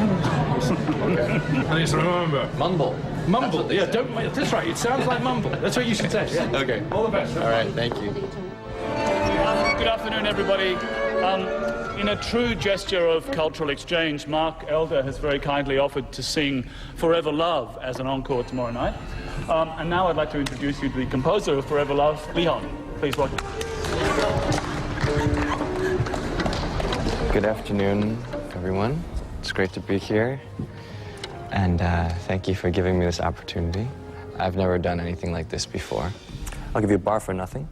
I need to remember. Mumble. Mumble, yeah, don't, that's right, it sounds like mumble. That's what you should say. Yeah. Okay. All the best. All right, thank you. Good afternoon, everybody. In a true gesture of cultural exchange, Mark Elder has very kindly offered to sing Forever Love as an encore tomorrow night. And now I'd like to introduce you to the composer of Forever Love, Leon. Please welcome. Good afternoon, everyone. It's great to be here. And thank you for giving me this opportunity. I've never done anything like this before. I'll give you a bar for nothing.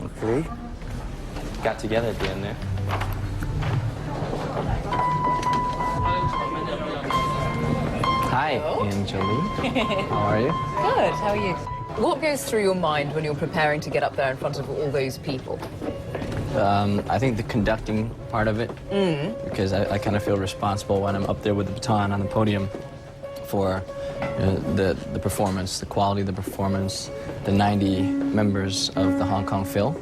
Okay. Got together at the end there. Hi, Angeline. How are you? Good, how are you? What goes through your mind when you're preparing to get up there in front of all those people? I think the conducting part of it, because I kind of feel responsible when I'm up there with the baton on the podium for the performance, the quality of the performance, the 90 members of the Hong Kong Phil.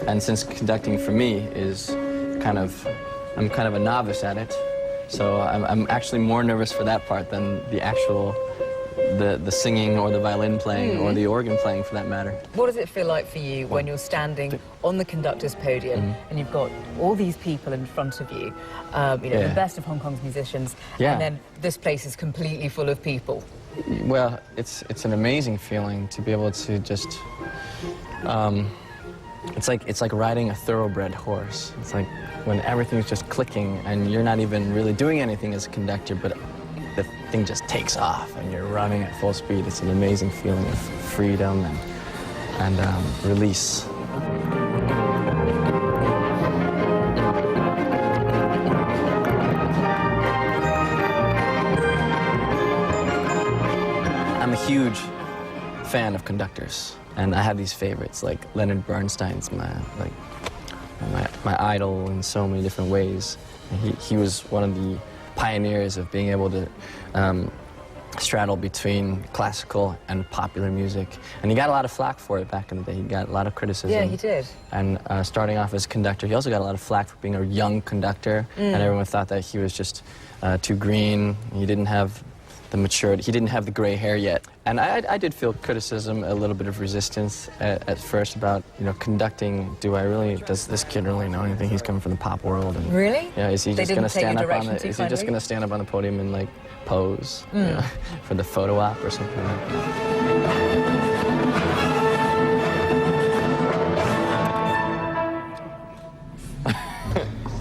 And since conducting for me is I'm kind of a novice at it, so I'm actually more nervous for that part than the actual the singing or the violin playing or the organ playing for that matter. What does it feel like for you when you're standing on the conductor's podium and you've got all these people in front of you, the best of Hong Kong's musicians, and then this place is completely full of people? Well, it's an amazing feeling to be able to just, it's like riding a thoroughbred horse. It's like when everything's just clicking and you're not even really doing anything as a conductor, but the thing just takes off and you're running at full speed. It's an amazing feeling of freedom and release. I'm a huge fan of conductors, and I have these favorites, like Leonard Bernstein's my idol in so many different ways. And he was one of the pioneers of being able to straddle between classical and popular music. And he got a lot of flack for it back in the day. He got a lot of criticism. Yeah, he did. And starting off as a conductor, he also got a lot of flack for being a young conductor. And everyone thought that he was just too green. He didn't have the maturity. He didn't have the gray hair yet. And I did feel criticism, a little bit of resistance at first about, conducting. Does this kid really know anything? He's coming from the pop world. And, really? Yeah, is he just going to stand up on the, is he just going to stand up on the podium and pose for the photo op or something like that?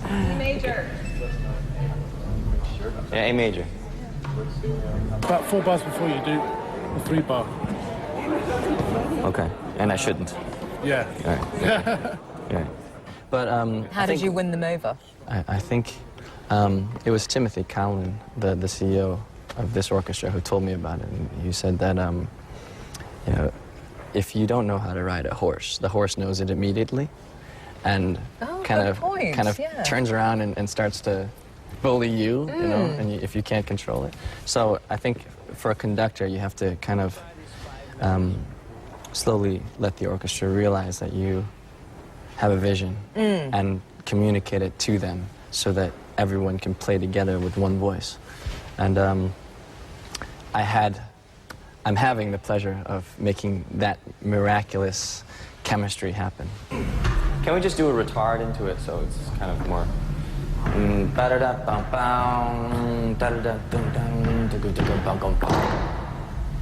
A major. Yeah, A major. About 4 bars before you do a 3 bar. Okay, and I shouldn't. Yeah. All right. Yeah. But How did you win them over? I think it was Timothy Cowlin, the CEO of this orchestra, who told me about it. And he said that if you don't know how to ride a horse, the horse knows it immediately, and kind of turns around and starts to bully you, and if you can't control it. So I think for a conductor, you have to kind of slowly let the orchestra realize that you have a vision and communicate it to them so that everyone can play together with one voice. And I'm having the pleasure of making that miraculous chemistry happen. Can we just do a retard into it so it's kind of more...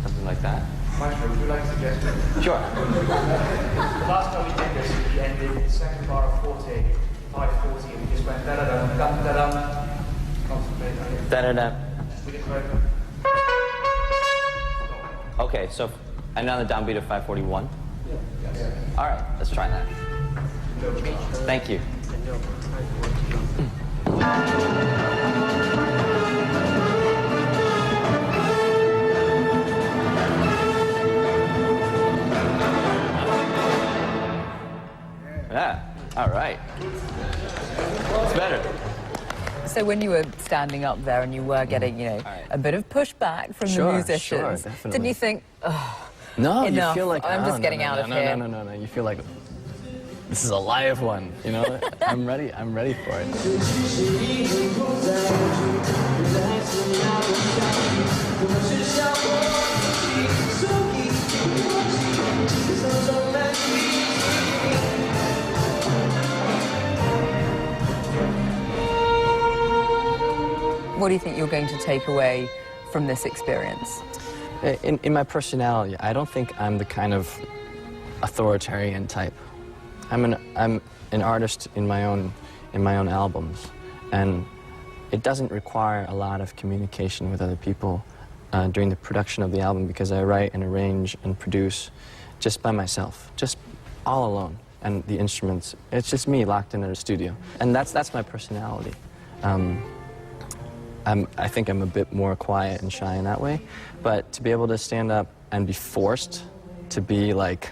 Something like that. Maestro, would you like to suggest? Sure. Last time we did this, we ended the second bar of 40, 5 Da-da-da. Okay, so another downbeat of 541. All right, let's try that. Thank you. Yeah, all right. It's better. So when you were standing up there and you were getting, a bit of pushback from the musicians, didn't you think, oh, no, enough, you feel like I'm just getting out of here? No. You feel like this is a live one, you know? I'm ready for it. What do you think you're going to take away from this experience? In my personality, I don't think I'm the kind of authoritarian type. I'm an artist in my own albums, and it doesn't require a lot of communication with other people during the production of the album, because I write and arrange and produce just by myself, just all alone, and the instruments. It's just me locked in a studio, and that's my personality. I think I'm a bit more quiet and shy in that way, but to be able to stand up and be forced to be like,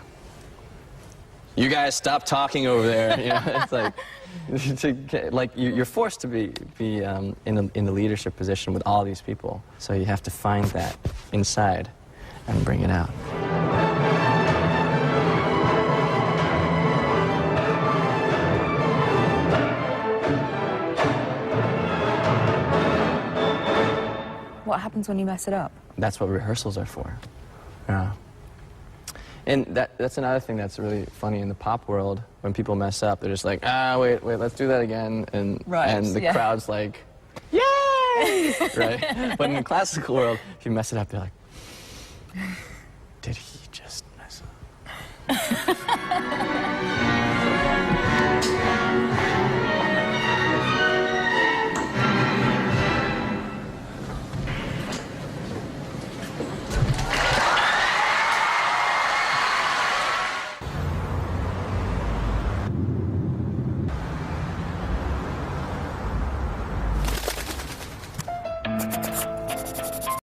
you guys stop talking over there, you know, it's like, you're forced to be in the leadership position with all these people, so you have to find that inside and bring it out. What happens when you mess it up? That's what rehearsals are for. Yeah. And that's another thing that's really funny in the pop world. When people mess up, they're just like, wait, let's do that again. And the crowd's like, yay! Right? But in the classical world, if you mess it up, they're like, did he just mess up?